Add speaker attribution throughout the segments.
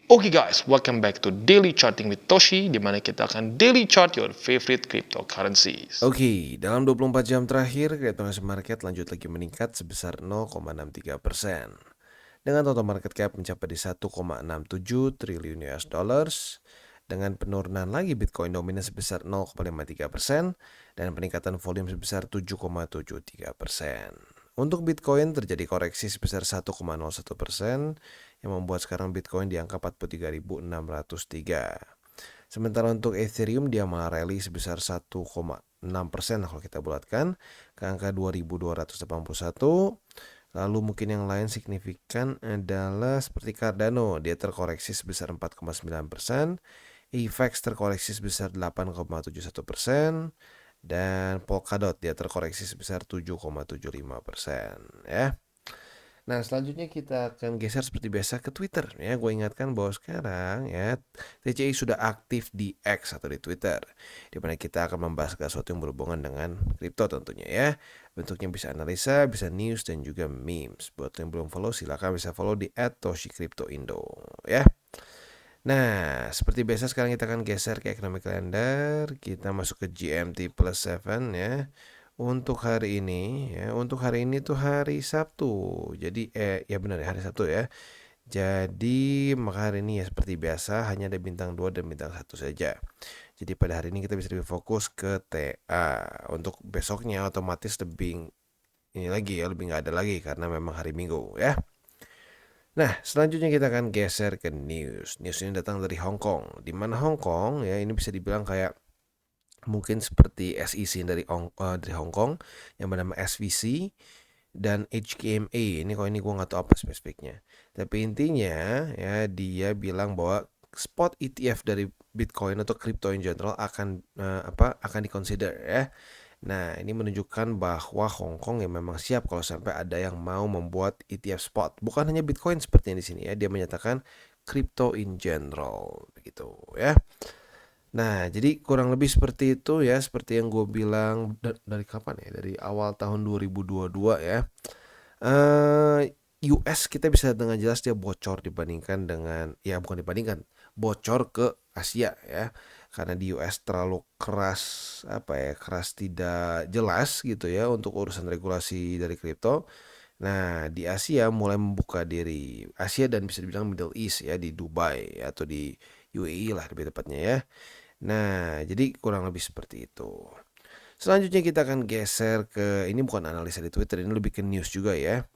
Speaker 1: Oke guys, welcome back to Daily Charting with Toshi, di mana kita akan daily chart your favorite cryptocurrencies.
Speaker 2: Oke, dalam 24 jam terakhir, cryptocurrency market lanjut lagi meningkat sebesar 0,63%. Dengan total market cap mencapai di 1,67 triliun US dollars, dengan penurunan lagi Bitcoin dominan sebesar 0,53% dan peningkatan volume sebesar 7,73%. Untuk Bitcoin terjadi koreksi sebesar 1,01% yang membuat sekarang Bitcoin di angka 43.603. Sementara untuk Ethereum dia malah rally sebesar 1,6% kalau kita bulatkan ke angka 2281. Lalu mungkin yang lain signifikan adalah seperti Cardano, dia terkoreksi sebesar 4,9%, EVEX terkoreksi sebesar 8,71%, dan Polkadot dia terkoreksi sebesar 7,75% ya. Nah, selanjutnya kita akan geser seperti biasa ke Twitter ya. Gue ingatkan bahwa sekarang ya TCI sudah aktif di X atau di Twitter, di mana kita akan membahas sesuatu yang berhubungan dengan kripto tentunya ya. Bentuknya bisa analisa, bisa news dan juga memes. Buat yang belum follow silakan bisa follow di @toshicryptoindo ya. Nah, seperti biasa sekarang kita akan geser ke economic calendar. Kita masuk ke GMT plus 7 ya. Untuk hari ini tuh hari Sabtu. Jadi ya benar ya hari Sabtu ya. Jadi maka hari ini ya seperti biasa hanya ada bintang 2 dan bintang 1 saja. Jadi pada hari ini kita bisa lebih fokus ke TA. Untuk besoknya otomatis lebih ini lagi ya, lebih nggak ada lagi karena memang hari Minggu ya. Nah, selanjutnya kita akan geser ke news. News ini datang dari Hong Kong. Di mana Hong Kong ya ini bisa dibilang kayak mungkin seperti SEC dari Hong Kong yang bernama SVC dan HKMA. Ini kalau ini gue nggak tahu apa spesifiknya. Tapi intinya ya dia bilang bahwa spot ETF dari Bitcoin atau crypto in general akan dikonsider ya. Nah, ini menunjukkan bahwa Hong Kong ya memang siap kalau sampai ada yang mau membuat ETF spot. Bukan hanya Bitcoin seperti yang di sini ya, dia menyatakan crypto in general begitu ya. Nah, jadi kurang lebih seperti itu ya, seperti yang gue bilang dari kapan ya? Dari awal tahun 2022 ya. US kita bisa dengan jelas dia bocor dibandingkan dengan ya bukan dibandingkan, bocor ke Asia ya. Karena di US terlalu keras keras tidak jelas gitu ya untuk urusan regulasi dari kripto. Nah, di Asia mulai membuka diri. Asia dan bisa dibilang Middle East ya di Dubai atau di UAE lah lebih tepatnya ya. Nah, jadi kurang lebih seperti itu. Selanjutnya kita akan geser ke ini bukan analisa di Twitter, ini lebih ke news juga ya.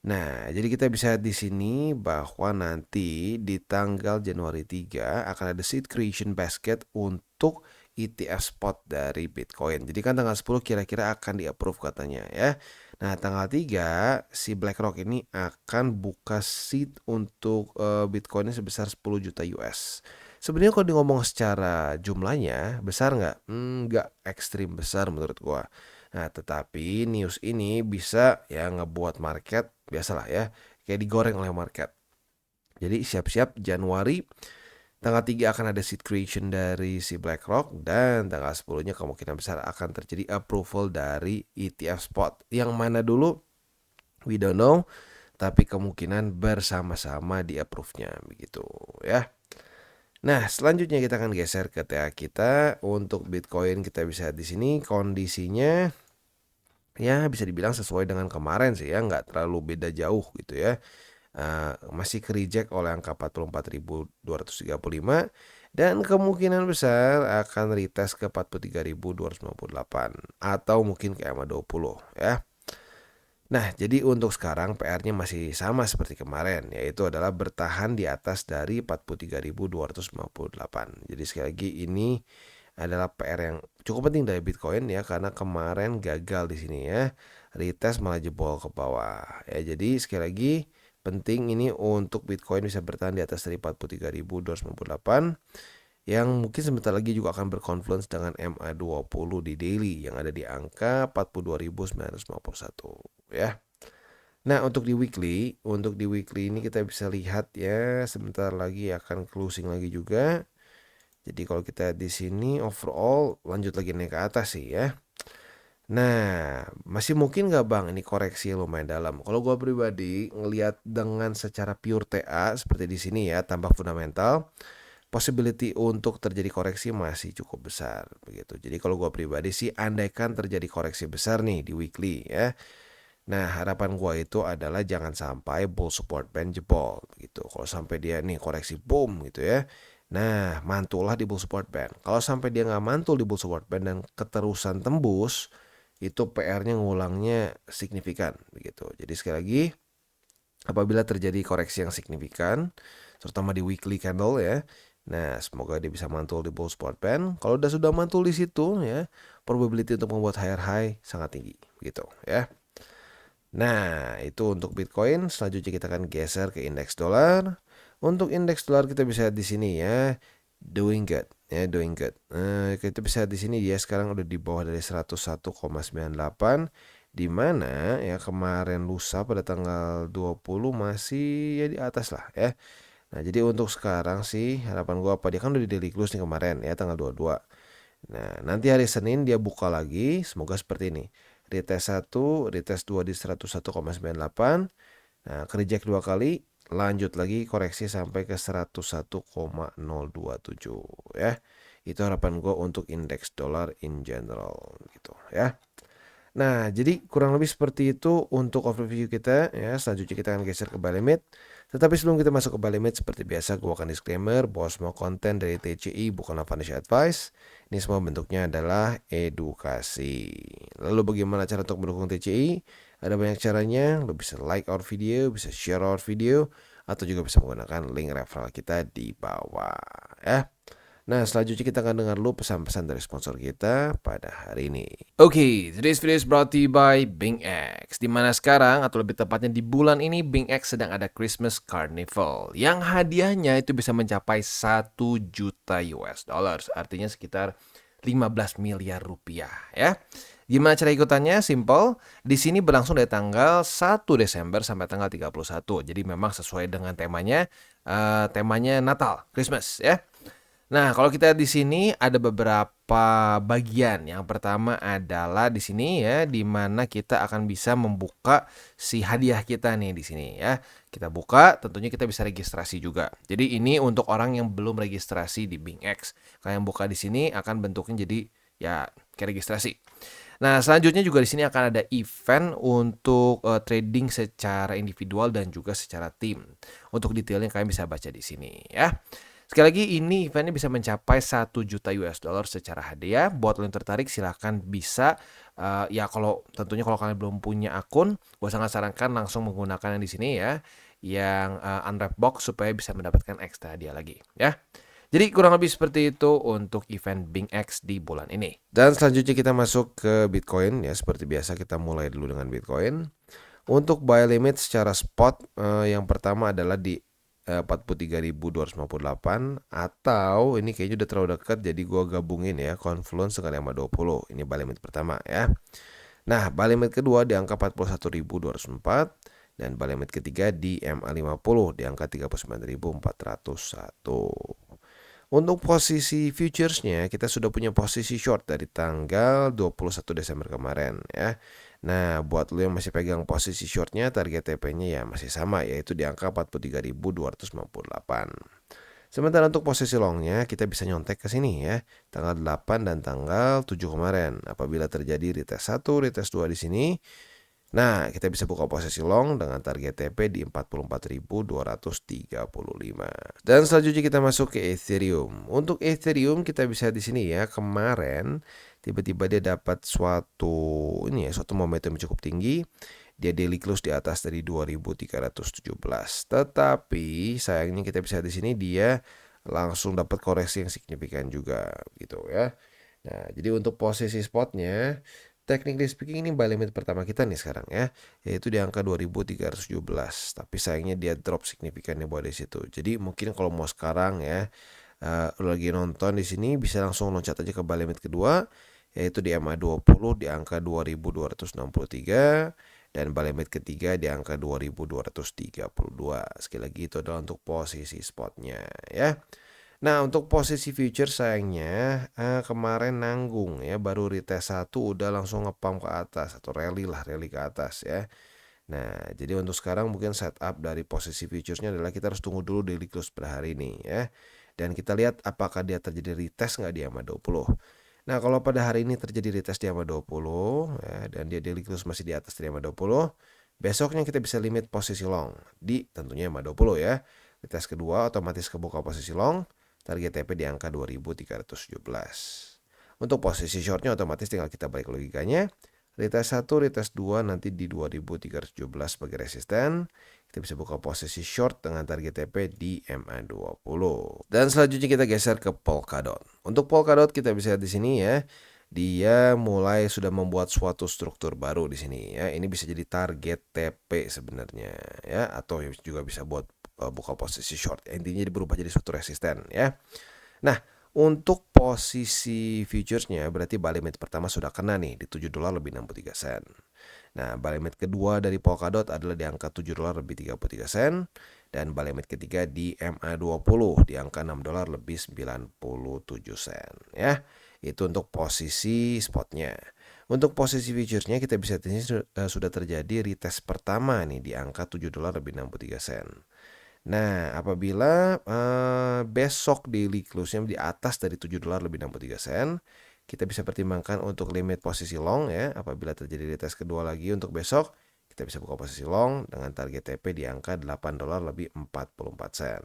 Speaker 2: Nah, jadi kita bisa lihat di sini bahwa nanti di tanggal Januari 3 akan ada seed creation basket untuk ETF spot dari Bitcoin. Jadi kan tanggal 10 kira-kira akan di-approve katanya ya. Nah, tanggal 3 si BlackRock ini akan buka seed untuk Bitcoinnya sebesar 10 juta US. Sebenarnya kalau di ngomong secara jumlahnya besar nggak? Nggak ekstrim besar menurut gua. Nah, tetapi news ini bisa ya ngebuat market biasalah ya, kayak digoreng oleh market. Jadi siap-siap Januari tanggal 3 akan ada seed creation dari si BlackRock dan tanggal 10-nya kemungkinan besar akan terjadi approval dari ETF spot. Yang mana dulu we don't know, tapi kemungkinan bersama-sama di approve-nya begitu ya. Nah, selanjutnya kita akan geser ke TA kita. Untuk Bitcoin kita bisa lihat di sini kondisinya ya bisa dibilang sesuai dengan kemarin sih ya, nggak terlalu beda jauh gitu ya. Masih ke reject oleh angka 44.235 dan kemungkinan besar akan retest ke 43.258 atau mungkin ke EMA 20 ya. Nah, jadi untuk sekarang PR-nya masih sama seperti kemarin, yaitu adalah bertahan di atas dari 43.258. Jadi sekali lagi ini adalah PR yang cukup penting dari Bitcoin ya, karena kemarin gagal di sini ya, retest malah jebol ke bawah. Ya, jadi sekali lagi penting ini untuk Bitcoin bisa bertahan di atas dari 43.258 yang mungkin sebentar lagi juga akan berkonfluence dengan MA20 di daily yang ada di angka 42.951 ya. Nah, untuk di weekly ini kita bisa lihat ya, sebentar lagi akan closing lagi juga. Jadi kalau kita di sini overall lanjut lagi naik ke atas sih ya. Nah, masih mungkin nggak Bang ini koreksi yang lumayan dalam? Kalau gua pribadi ngelihat dengan secara pure TA seperti di sini ya, tanpa fundamental, possibility untuk terjadi koreksi masih cukup besar begitu. Jadi kalau gua pribadi sih andaikan terjadi koreksi besar nih di weekly ya. Nah, harapan gua itu adalah jangan sampai bull support band jebol gitu. Kalau sampai dia nih koreksi boom gitu ya. Nah, mantullah di bull support band. Kalau sampai dia nggak mantul di bull support band dan keterusan tembus, itu PR-nya ngulangnya signifikan begitu. Jadi sekali lagi, apabila terjadi koreksi yang signifikan, terutama di weekly candle ya. Nah, semoga dia bisa mantul di bull support band. Kalau sudah mantul di situ ya, probability untuk membuat higher high sangat tinggi gitu ya. Nah, itu untuk Bitcoin. Selanjutnya kita akan geser ke indeks dolar. Untuk indeks dolar kita bisa lihat di sini ya, doing good ya, doing good. Kita bisa lihat di sini dia sekarang udah di bawah dari 101,98, di mana ya kemarin lusa pada tanggal 20 masih ya di atas lah ya. Nah, jadi untuk sekarang sih harapan gua apa, dia kan udah di daily close nih kemarin ya tanggal 22. Nah, nanti hari Senin dia buka lagi, semoga seperti ini. Retest 1, retest 2 di 101,98. Nah, kereject 2 kali, lanjut lagi koreksi sampai ke 101,027 ya. Itu harapan gue untuk indeks dolar in general gitu ya. Nah, jadi kurang lebih seperti itu untuk overview kita ya. Selanjutnya kita akan geser ke buy limit. Tetapi sebelum kita masuk ke buy limit, seperti biasa gue akan disclaimer bahwa semua konten dari TCI bukanlah financial advice. Ini semua bentuknya adalah edukasi. Lalu bagaimana cara untuk mendukung TCI? Ada banyak caranya. Lo bisa like our video, bisa share our video, atau juga bisa menggunakan link referral kita di bawah ya. Nah, selanjutnya kita akan dengar dulu pesan-pesan dari sponsor kita pada hari ini. Oke, today's video is brought to you by BingX. Dimana sekarang, atau lebih tepatnya di bulan ini, BingX sedang ada Christmas Carnival. Yang hadiahnya itu bisa mencapai 1 juta US dollars. Artinya sekitar 15 miliar rupiah ya. Gimana cara ikutannya? Simple. Di sini berlangsung dari tanggal 1 Desember sampai tanggal 31. Jadi memang sesuai dengan temanya Natal, Christmas ya. Nah, kalau kita di sini ada beberapa bagian. Yang pertama adalah di sini ya, di mana kita akan bisa membuka si hadiah kita nih di sini ya. Kita buka, tentunya kita bisa registrasi juga. Jadi ini untuk orang yang belum registrasi di BingX. Kalau yang buka di sini akan bentuknya jadi ya kayak registrasi. Nah, selanjutnya juga di sini akan ada event untuk trading secara individual dan juga secara tim. Untuk detailnya kalian bisa baca di sini ya. Sekali lagi ini eventnya bisa mencapai 1 juta US dollar secara hadiah. Buat lo yang tertarik silahkan bisa ya tentunya kalau kalian belum punya akun, gue sangat sarankan langsung menggunakan yang di sini ya, yang unwrap box supaya bisa mendapatkan ekstra hadiah lagi ya. Jadi kurang lebih seperti itu untuk event BingX di bulan ini. Dan selanjutnya kita masuk ke Bitcoin ya, seperti biasa kita mulai dulu dengan Bitcoin. Untuk buy limit secara spot yang pertama adalah di 43.258, atau ini kayaknya udah terlalu dekat jadi gua gabungin ya Confluence dengan EMA20. Ini buy limit pertama ya. Nah, buy limit kedua di angka 41.204 dan buy limit ketiga di MA50 di angka 39.401. Untuk posisi futuresnya kita sudah punya posisi short dari tanggal 21 Desember kemarin ya. Nah, buat lo yang masih pegang posisi shortnya, target TP-nya ya masih sama, yaitu di angka 43.258. Sementara untuk posisi longnya kita bisa nyontek ke sini ya, tanggal 8 dan tanggal 7 kemarin. Apabila terjadi retest 1, retest 2 di sini, nah, kita bisa buka posisi long dengan target TP di 44.235. Dan selanjutnya kita masuk ke Ethereum. Untuk Ethereum kita bisa di sini ya, kemarin tiba-tiba dia dapat suatu momentum cukup tinggi. Dia daily close di atas dari 2.317. Tetapi sayangnya kita bisa di sini dia langsung dapat koreksi yang signifikan juga gitu ya. Nah, jadi untuk posisi spotnya, technically speaking ini buy limit pertama kita nih sekarang ya, yaitu di angka 2.317. Tapi sayangnya dia drop signifikan nih buat di situ. Jadi mungkin kalau mau sekarang ya, lagi nonton di sini bisa langsung loncat aja ke buy limit kedua, yaitu di MA20 di angka 2.263 dan buy limit ketiga di angka 2.232. Sekali lagi itu adalah untuk posisi spotnya ya. Nah, untuk posisi future sayangnya kemarin nanggung ya, baru retest 1 udah langsung nge-pump ke atas atau rally ke atas ya. Nah, jadi untuk sekarang mungkin setup dari posisi futuresnya adalah kita harus tunggu dulu daily close per hari ini ya. Dan kita lihat apakah dia terjadi retest nggak di EMA 20. Nah, kalau pada hari ini terjadi retest di EMA 20 ya, dan dia daily close masih di atas dari EMA 20, besoknya kita bisa limit posisi long di tentunya EMA 20 ya. Retest kedua otomatis kebuka posisi long, target TP di angka 2317. Untuk posisi shortnya otomatis tinggal kita balik logikanya. Retest 1, retest 2 nanti di 2317 sebagai resisten. Kita bisa buka posisi short dengan target TP di MA20. Dan selanjutnya kita geser ke Polkadot. Untuk Polkadot kita bisa lihat di sini ya. Dia mulai sudah membuat suatu struktur baru di sini ya. Ini bisa jadi target TP sebenarnya ya, atau juga bisa buat buka posisi short. Intinya berubah jadi suatu resisten ya. Nah, untuk posisi futuresnya berarti buy limit pertama sudah kena nih di $7 lebih 63 sen. Nah, buy limit kedua dari Polkadot adalah di angka $7 lebih 33 sen. Dan buy limit ketiga di MA20 di angka $6 lebih 97 sen ya. Itu untuk posisi spotnya. Untuk posisi futuresnya kita bisa lihat ini sudah terjadi retest pertama nih di angka $7 lebih 63 sen. Nah, apabila besok daily close-nya di atas dari $7 lebih 63 sen, kita bisa pertimbangkan untuk limit posisi long ya. Apabila terjadi retest kedua lagi untuk besok, kita bisa buka posisi long dengan target TP di angka $8 lebih 44 sen.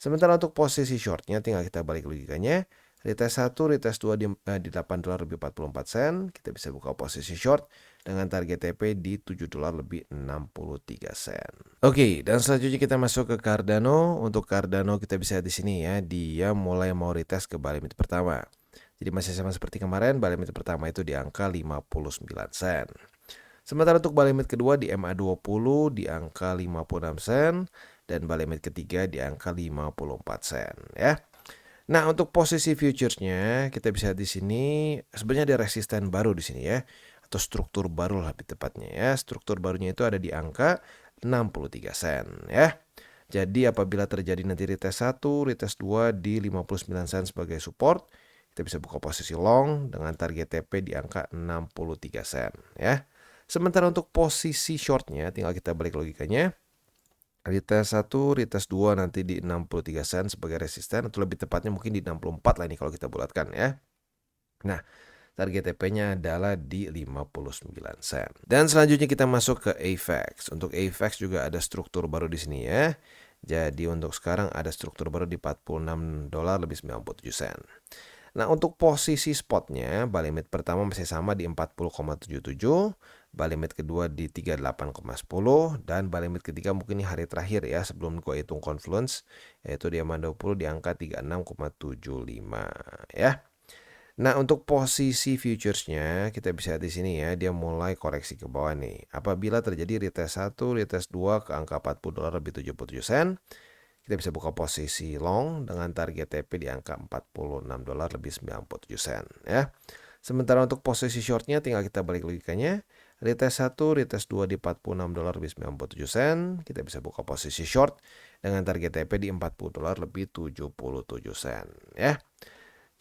Speaker 2: Sementara untuk posisi shortnya tinggal kita balik logikanya. Retest 1, retest 2 di $8 lebih 44 sen. Kita bisa buka posisi short dengan target TP di $7 lebih 63 sen. Oke, dan selanjutnya kita masuk ke Cardano. Untuk Cardano kita bisa lihat di sini ya, dia mulai mau retest ke buy limit pertama. Jadi masih sama seperti kemarin, buy limit pertama itu di angka 59 sen. Sementara untuk buy limit kedua di MA20 di angka 56 sen dan buy limit ketiga di angka 54 sen ya. Nah, untuk posisi futuresnya kita bisa lihat di sini sebenarnya ada resisten baru di sini ya, atau struktur baru lebih tepatnya ya. Struktur barunya itu ada di angka 63 sen ya. Jadi apabila terjadi nanti retest 1, retest 2 di 59 sen sebagai support, kita bisa buka posisi long dengan target TP di angka 63 sen ya. Sementara untuk posisi shortnya tinggal kita balik logikanya. Retest 1, retest 2 nanti di 63 sen sebagai resisten, atau lebih tepatnya mungkin di 64 lah ini kalau kita bulatkan ya. Nah, target TP-nya adalah di 59 sen. Dan selanjutnya kita masuk ke AVAX. Untuk AVAX juga ada struktur baru di sini ya. Jadi untuk sekarang ada struktur baru di $46 lebih 97 sen. Nah, untuk posisi spotnya, buy limit pertama masih sama di 40,77, buy limit kedua di 38,10, dan buy limit ketiga mungkin ini hari terakhir ya sebelum gue hitung confluence, yaitu di MA20 di angka 36,75 ya. Nah, untuk posisi futuresnya kita bisa lihat di sini ya, dia mulai koreksi ke bawah nih. Apabila terjadi retest 1, retest 2 ke angka $40 lebih 77 sen, kita bisa buka posisi long dengan target TP di angka $46 lebih 97 sen ya. Sementara untuk posisi shortnya tinggal kita balik logikanya. Retest 1, retest 2 di $46 lebih 97 sen. Kita bisa buka posisi short dengan target TP di $40 lebih 77 sen ya.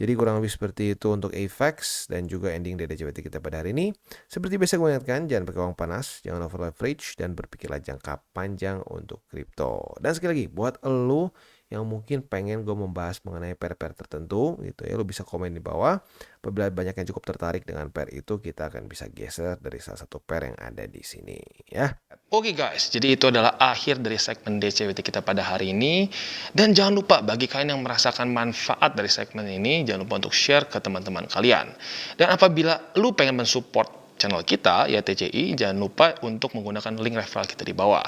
Speaker 2: Jadi kurang lebih seperti itu untuk AVAX dan juga ending dari DCBT kita pada hari ini. Seperti biasa gue ingatkan, jangan pakai uang panas, jangan over leverage, dan berpikirlah jangka panjang untuk kripto. Dan sekali lagi, buat lo yang mungkin pengen gue membahas mengenai pair-pair tertentu gitu ya, lo bisa komen di bawah. Apabila banyak yang cukup tertarik dengan pair itu, kita akan bisa geser dari salah satu pair yang ada di sini ya.
Speaker 1: Oke guys, jadi itu adalah akhir dari segmen DCWT kita pada hari ini. Dan jangan lupa bagi kalian yang merasakan manfaat dari segmen ini, jangan lupa untuk share ke teman-teman kalian. Dan apabila lu pengen mensupport channel kita, ya TCI, jangan lupa untuk menggunakan link referral kita di bawah.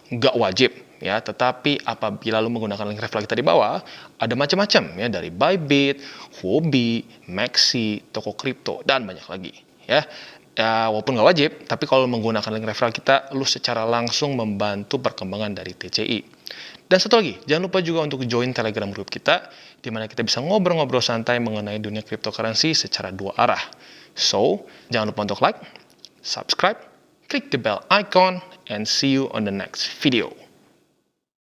Speaker 1: Nggak wajib ya, tetapi apabila lu menggunakan link referral kita di bawah, ada macam-macam ya, dari Bybit, Huobi, Maxi, toko kripto, dan banyak lagi ya. Ya, walaupun nggak wajib, tapi kalau menggunakan link referral kita, lu secara langsung membantu perkembangan dari TCI. Dan satu lagi, jangan lupa juga untuk join Telegram group kita, di mana kita bisa ngobrol-ngobrol santai mengenai dunia cryptocurrency secara dua arah. So, jangan lupa untuk like, subscribe, klik the bell icon, and see you on the next video.